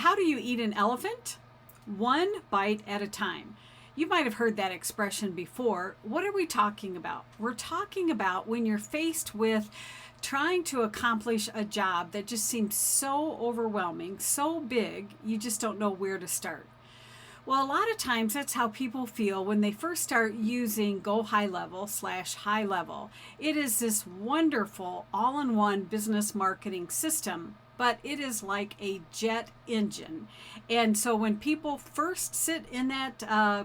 how do you eat an elephant? One bite at a time. You might have heard that expression before. What are we talking about? We're talking about when you're faced with trying to accomplish a job that just seems so overwhelming, so big, you just don't know where to start. Well, a lot of times that's how people feel when they first start using GoHighLevel/HighLevel. It is this wonderful all-in-one business marketing system, but it is like a jet engine. And so when people first sit in that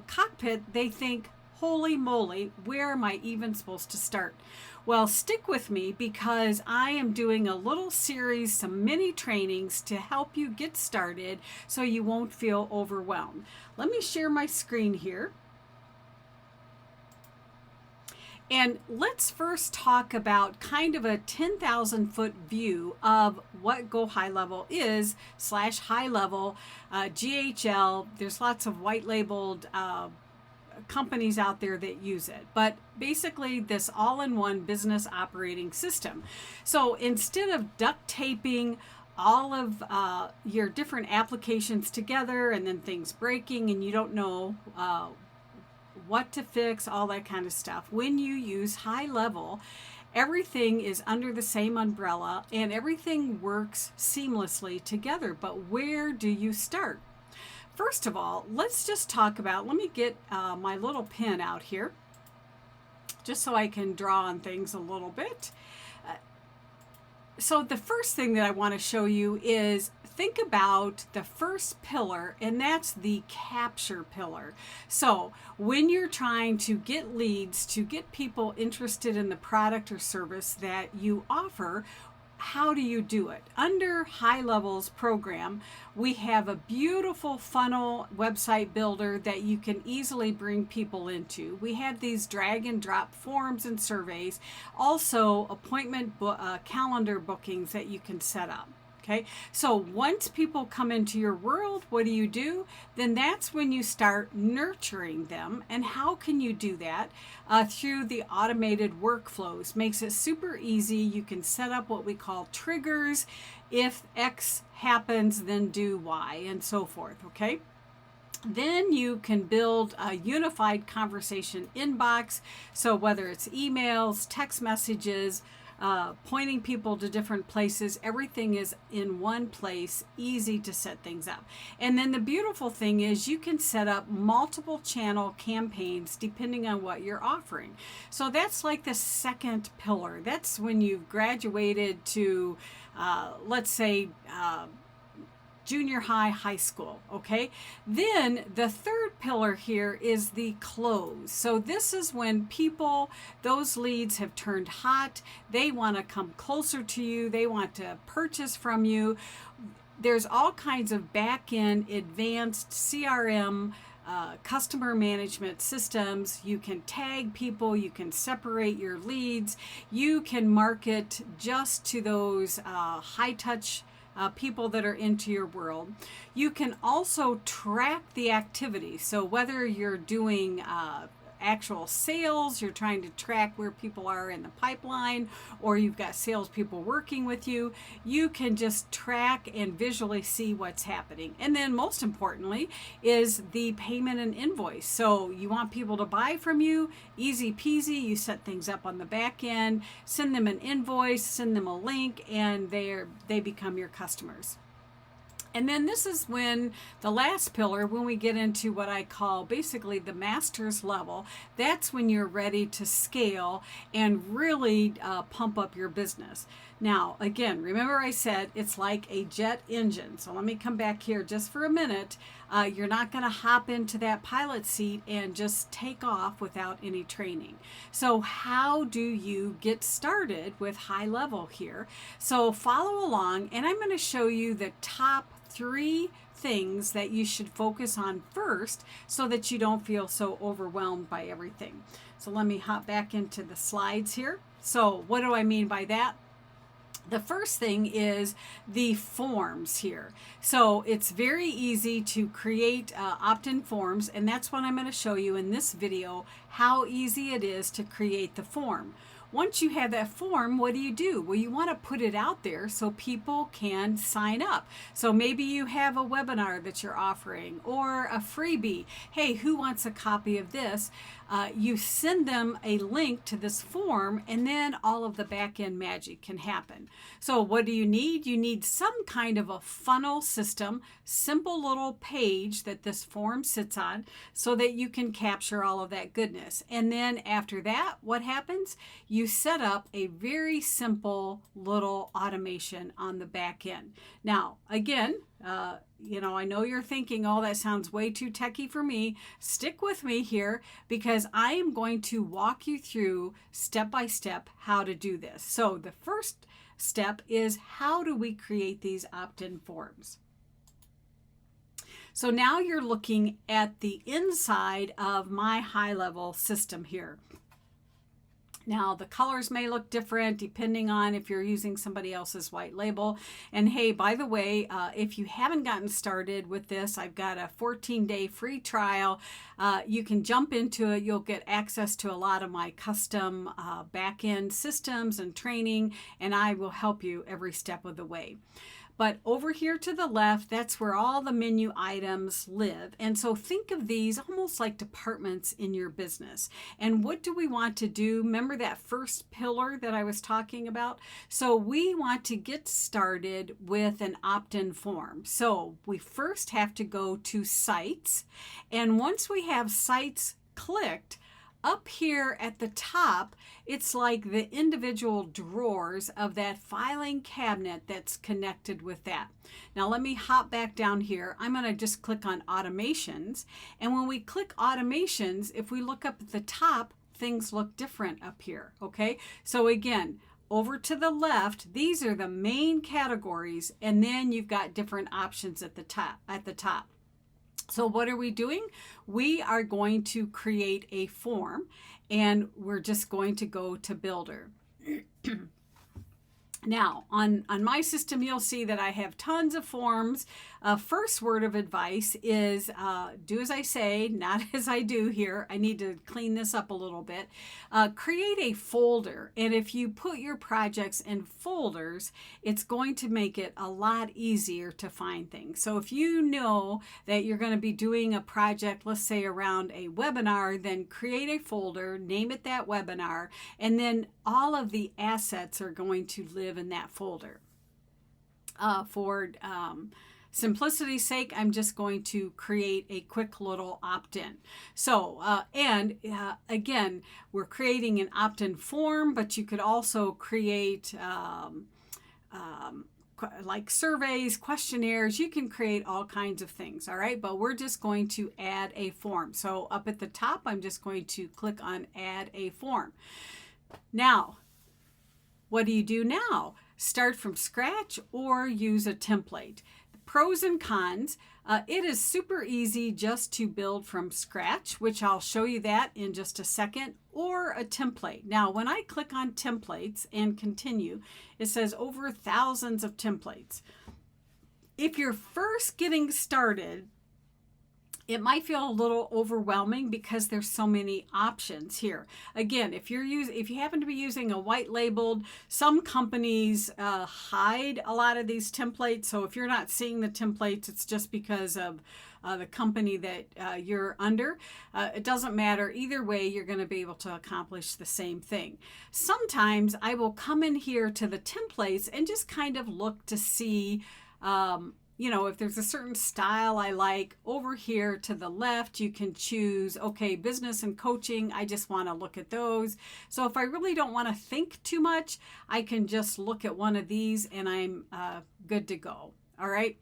cockpit, they think, holy moly, where am I even supposed to start? Well, stick with me because I am doing a little series, some mini trainings to help you get started so you won't feel overwhelmed. Let me share my screen here. And let's first talk about kind of a 10,000 foot view of what GoHighLevel is /HighLevel, GHL. There's lots of white labeled companies out there that use it, but basically this all-in-one business operating system. So instead of duct taping all of your different applications together and then things breaking and you don't know what to fix, all that kind of stuff, when you use HighLevel, everything is under the same umbrella and everything works seamlessly together. But where do you start? First of all, let's just talk about, let me get my little pen out here, just so I can draw on things a little bit. So the first thing that I want to show you is think about the first pillar, and that's the capture pillar. So when you're trying to get leads, to get people interested in the product or service that you offer, how do you do it? Under HighLevel's program, we have a beautiful funnel website builder that you can easily bring people into. We have these drag and drop forms and surveys, also appointment calendar bookings that you can set up. Okay, so once people come into your world, what do? Then that's when you start nurturing them. And how can you do that? Through the automated workflows. Makes it super easy. You can set up what we call triggers. If X happens, then do Y, and so forth. Okay. Then you can build a unified conversation inbox. So whether it's emails, text messages, pointing people to different places, everything is in one place, easy to set things up. And then the beautiful thing is you can set up multiple channel campaigns depending on what you're offering. So that's like the second pillar. That's when you've graduated to, let's say, junior high, high school, okay? Then the third pillar here is the close. So this is when people, those leads have turned hot, they want to come closer to you, they want to purchase from you. There's all kinds of back-end advanced CRM customer management systems. You can tag people, you can separate your leads, you can market just to those high-touch people that are into your world. You can also track the activity. So whether you're doing actual sales, you're trying to track where people are in the pipeline, or you've got salespeople working with you, you can just track and visually see what's happening. And then most importantly is the payment and invoice. So you want people to buy from you, easy peasy, you set things up on the back end, send them an invoice, send them a link, and they become your customers. And then this is when the last pillar, when we get into what I call basically the master's level, that's when you're ready to scale and really pump up your business. Now, again, remember I said it's like a jet engine. So let me come back here just for a minute. You're not going to hop into that pilot seat and just take off without any training. So how do you get started with HighLevel here? So follow along, and I'm going to show you the top 3 things that you should focus on first so that you don't feel so overwhelmed by everything. So let me hop back into the slides here. So what do I mean by that? The first thing is the forms here. So it's very easy to create opt-in forms, and that's what I'm going to show you in this video, how easy it is to create the form. once you have that form, what do? Well, you want to put it out there so people can sign up. So maybe you have a webinar that you're offering or a freebie. Hey, who wants a copy of this? You send them a link to this form, and then all of the back end magic can happen. So what do you need? You need some kind of a funnel system, simple little page that this form sits on so that you can capture all of that goodness. And then after that, what happens? You set up a very simple little automation on the back end. Now, again, I know you're thinking, oh, that sounds way too techy for me. Stick with me here because I am going to walk you through step by step how to do this. So the first step is, how do we create these opt-in forms? So now you're looking at the inside of my HighLevel system here. Now, the colors may look different depending on if you're using somebody else's white label. And hey, by the way, if you haven't gotten started with this, I've got a 14-day free trial. You can jump into it. You'll get access to a lot of my custom back-end systems and training, and I will help you every step of the way. But over here to the left, that's where all the menu items live. And so think of these almost like departments in your business. And what do we want to do? Remember that first pillar that I was talking about? So we want to get started with an opt-in form. So we first have to go to Sites. And once we have Sites clicked, up here at the top, it's like the individual drawers of that filing cabinet that's connected with that. Now let me hop back down here. I'm going to just click on Automations. And when we click Automations, if we look up at the top, things look different up here. Okay, so again, over to the left, these are the main categories, and then you've got different options at the top. So what are we doing? We are going to create a form, and we're just going to go to Builder. Now, on my system, you'll see that I have tons of forms. First word of advice is do as I say, not as I do here. I need to clean this up a little bit. Create a folder, and if you put your projects in folders, it's going to make it a lot easier to find things. So if you know that you're going to be doing a project, let's say around a webinar, then create a folder, name it that webinar, and then all of the assets are going to live in that folder. For simplicity's sake, I'm just going to create a quick little opt-in. So, again, we're creating an opt-in form, but you could also create like surveys, questionnaires. You can create all kinds of things, all right? But we're just going to add a form. So up at the top, I'm just going to click on Add a Form. Now, what do you do now? Start from scratch or use a template. The pros and cons. It is super easy just to build from scratch, which I'll show you that in just a second, or a template. Now, when I click on templates and continue, it says over thousands of templates. If you're first getting started, it might feel a little overwhelming because there's so many options here. Again, if you happen to be using a white labeled, some companies hide a lot of these templates. So if you're not seeing the templates, it's just because of the company that you're under. It doesn't matter. Either way, you're going to be able to accomplish the same thing. Sometimes I will come in here to the templates and just kind of look to see if there's a certain style I like. Over here to the left, you can choose, okay, business and coaching. I just want to look at those. So if I really don't want to think too much, I can just look at one of these and I'm good to go. All right.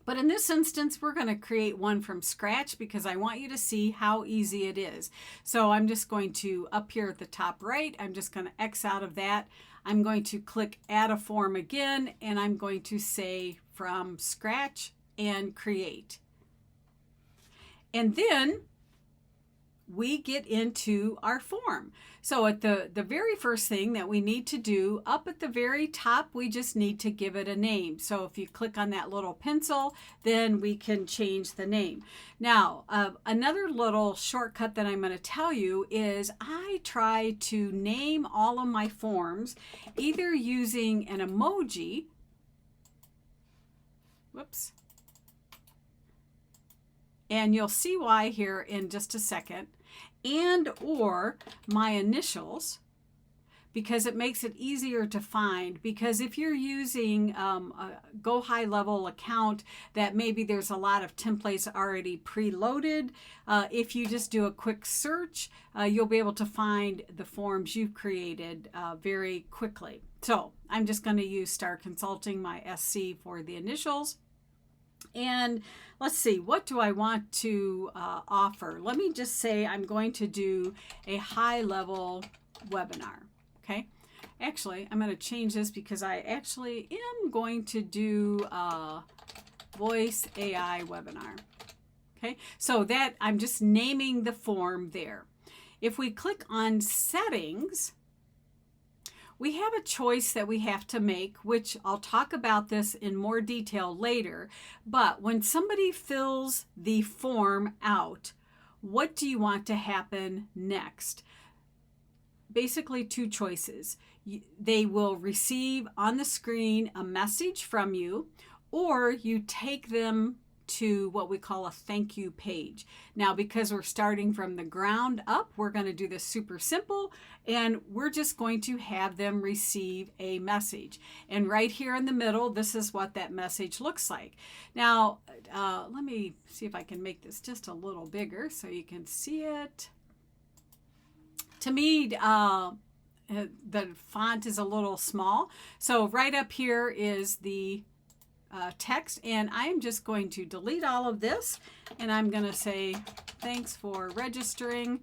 But in this instance, we're going to create one from scratch because I want you to see how easy it is. So I'm just going to, up here at the top right, I'm just going to X out of that. I'm going to click Add a Form again, and I'm going to say from scratch and create. And then we get into our form. So at the very first thing that we need to do, up at the very top, we just need to give it a name. So if you click on that little pencil, then we can change the name. Now, another little shortcut that I'm going to tell you is I try to name all of my forms either using an emoji. Whoops. And you'll see why here in just a second, and or my initials, because it makes it easier to find. Because if you're using a GoHighLevel account that maybe there's a lot of templates already preloaded, if you just do a quick search, you'll be able to find the forms you've created very quickly. So I'm just going to use Starr Consulting, my SC, for the initials. And let's see, what do I want to offer? Let me just say I'm going to do a HighLevel webinar. Okay. Actually, I'm going to change this because I actually am going to do a voice AI webinar. Okay. So that I'm just naming the form there. If we click on settings, we have a choice that we have to make, which I'll talk about this in more detail later. But when somebody fills the form out, what do you want to happen next? Basically, two choices. They will receive on the screen a message from you, or you take them to what we call a thank you page. Now, because we're starting from the ground up, we're going to do this super simple, and we're just going to have them receive a message. And right here in the middle, this is what that message looks like. Now, let me see if I can make this just a little bigger so you can see it. To me, the font is a little small. So right up here is the text, and I'm just going to delete all of this, and I'm going to say thanks for registering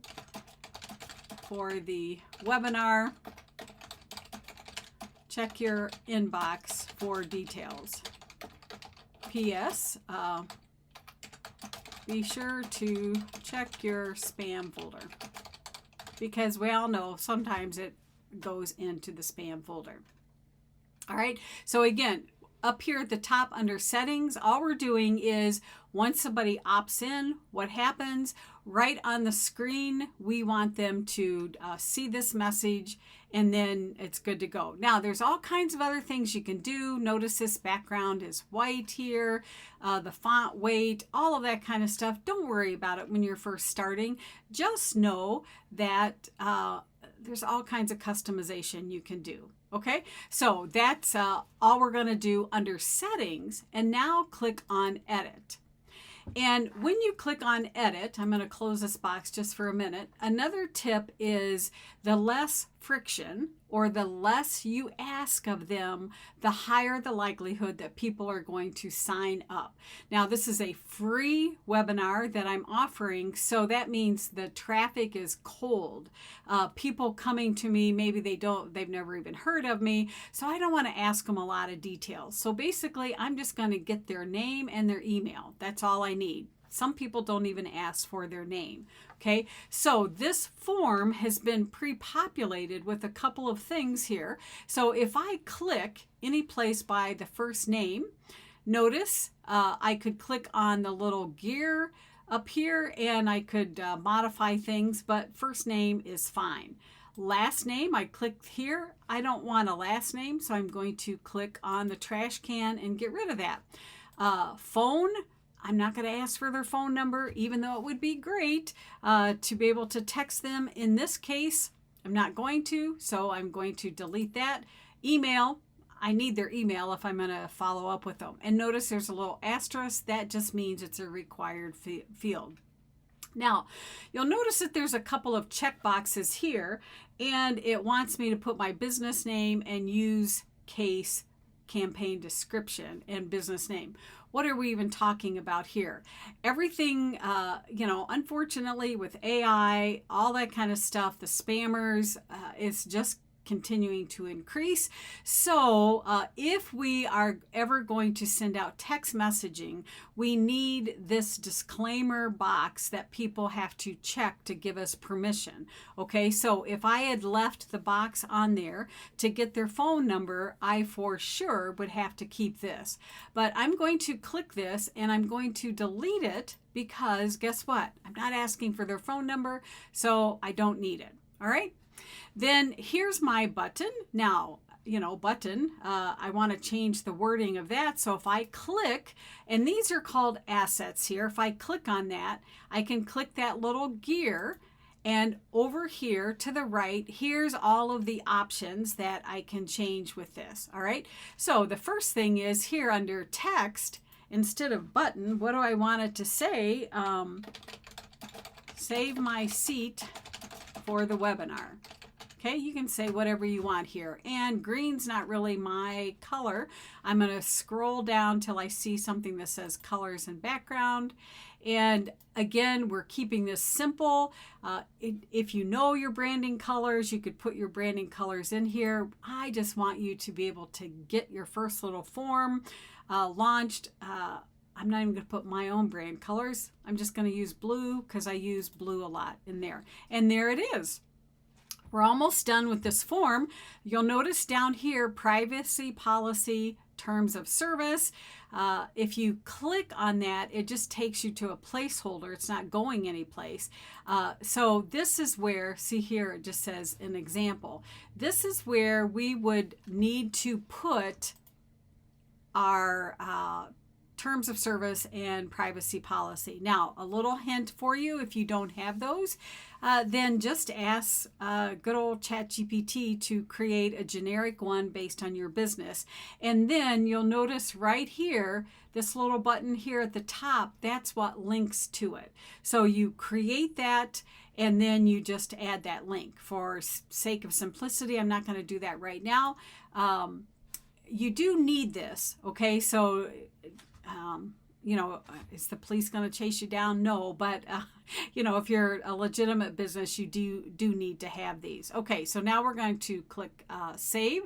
for the webinar. Check your inbox for details. P.S. Be sure to check your spam folder, because we all know sometimes it goes into the spam folder. All right, so again, up here at the top under settings, all we're doing is once somebody opts in, what happens? Right on the screen, we want them to see this message, and then it's good to go. Now, there's all kinds of other things you can do. Notice this background is white here, the font weight, all of that kind of stuff. Don't worry about it when you're first starting. Just know that there's all kinds of customization you can do. Okay, so that's all we're going to do under settings, and now click on edit. And when you click on edit, I'm going to close this box just for a minute. Another tip is the less friction, or the less you ask of them, the higher the likelihood that people are going to sign up. Now, this is a free webinar that I'm offering, so that means the traffic is cold. People coming to me, maybe they've never even heard of me, so I don't want to ask them a lot of details. So basically, I'm just going to get their name and their email. That's all I need. Some people don't even ask for their name. Okay, so this form has been pre-populated with a couple of things here. So if I click any place by the first name, notice I could click on the little gear up here, and I could modify things, but first name is fine. Last name, I clicked here. I don't want a last name, so I'm going to click on the trash can and get rid of that. Phone, I'm not going to ask for their phone number, even though it would be great to be able to text them. In this case, I'm not going to, so I'm going to delete that. Email, I need their email if I'm going to follow up with them. And notice there's a little asterisk. That just means it's a required field. Now, you'll notice that there's a couple of check boxes here, and it wants me to put my business name and use case, campaign description, and business name. What are we even talking about here? Everything, unfortunately with AI, all that kind of stuff, the spammers, it's just continuing to increase. So if we are ever going to send out text messaging, we need this disclaimer box that people have to check to give us permission. Okay, so if I had left the box on there to get their phone number, I for sure would have to keep this. But I'm going to click this and I'm going to delete it because guess what? I'm not asking for their phone number, so I don't need it. All right. Then here's my button. Now, button, I want to change the wording of that. So if I click, and these are called assets here, if I click on that, I can click that little gear, and over here to the right, here's all of the options that I can change with this. All right. So the first thing is here under text, instead of button, what do I want it to say? Save my seat for the webinar. Okay, you can say whatever you want here. And green's not really my color. I'm going to scroll down till I see something that says colors and background. And again, we're keeping this simple. If you know your branding colors, you could put your branding colors in here. I just want you to be able to get your first little form launched. I'm not even going to put my own brand colors. I'm just going to use blue because I use blue a lot in there. And there it is. We're almost done with this form. You'll notice down here, privacy policy, terms of service. If you click on that, it just takes you to a placeholder. It's not going anyplace. So this is where, see here, it just says an example. This is where we would need to put our terms of service and privacy policy. Now, a little hint for you, if you don't have those, then just ask good old ChatGPT to create a generic one based on your business. And then you'll notice right here, this little button here at the top, that's what links to it. So you create that and then you just add that link. For sake of simplicity, I'm not going to do that right now. You do need this, okay? So is the police going to chase you down? No, but if you're a legitimate business, you do need to have these. Okay, so now we're going to click save.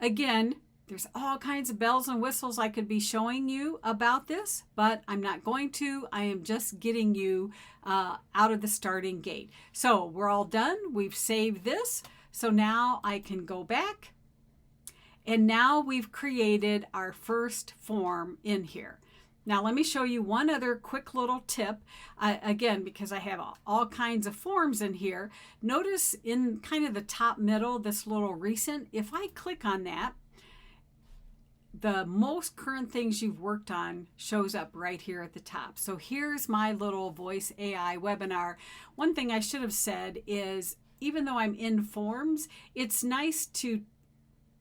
Again, there's all kinds of bells and whistles I could be showing you about this, but I'm not going to. I am just getting you out of the starting gate. So we're all done. We've saved this. So now I can go back. And now we've created our first form in here. Now let me show you one other quick little tip. Again, because I have all kinds of forms in here. Notice in kind of the top middle, this little recent, if I click on that, the most current things you've worked on shows up right here at the top. So here's my little voice AI webinar. One thing I should have said is, even though I'm in forms, it's nice to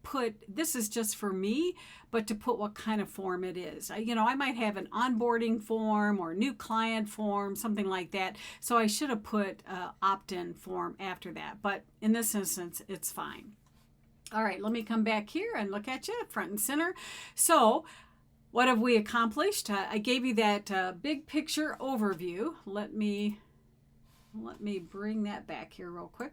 put, this is just for me, but to put what kind of form it is. I might have an onboarding form or new client form, something like that. So I should have put opt-in form after that. But in this instance, it's fine. All right, let me come back here and look at you front and center. So what have we accomplished? I gave you that big picture overview. Let me bring that back here real quick.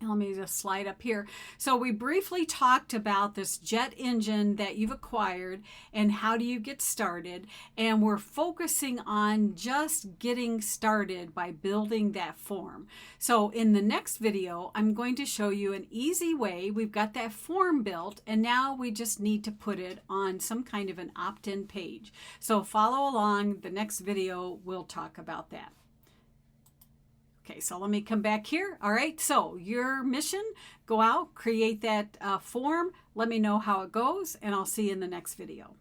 Let me just slide up here. So we briefly talked about this jet engine that you've acquired and how do you get started. And we're focusing on just getting started by building that form. So in the next video, I'm going to show you an easy way. We've got that form built and now we just need to put it on some kind of an opt-in page. So follow along. The next video, we'll talk about that. Okay, so let me come back here. All right, so your mission, go out, create that form. Let me know how it goes, and I'll see you in the next video.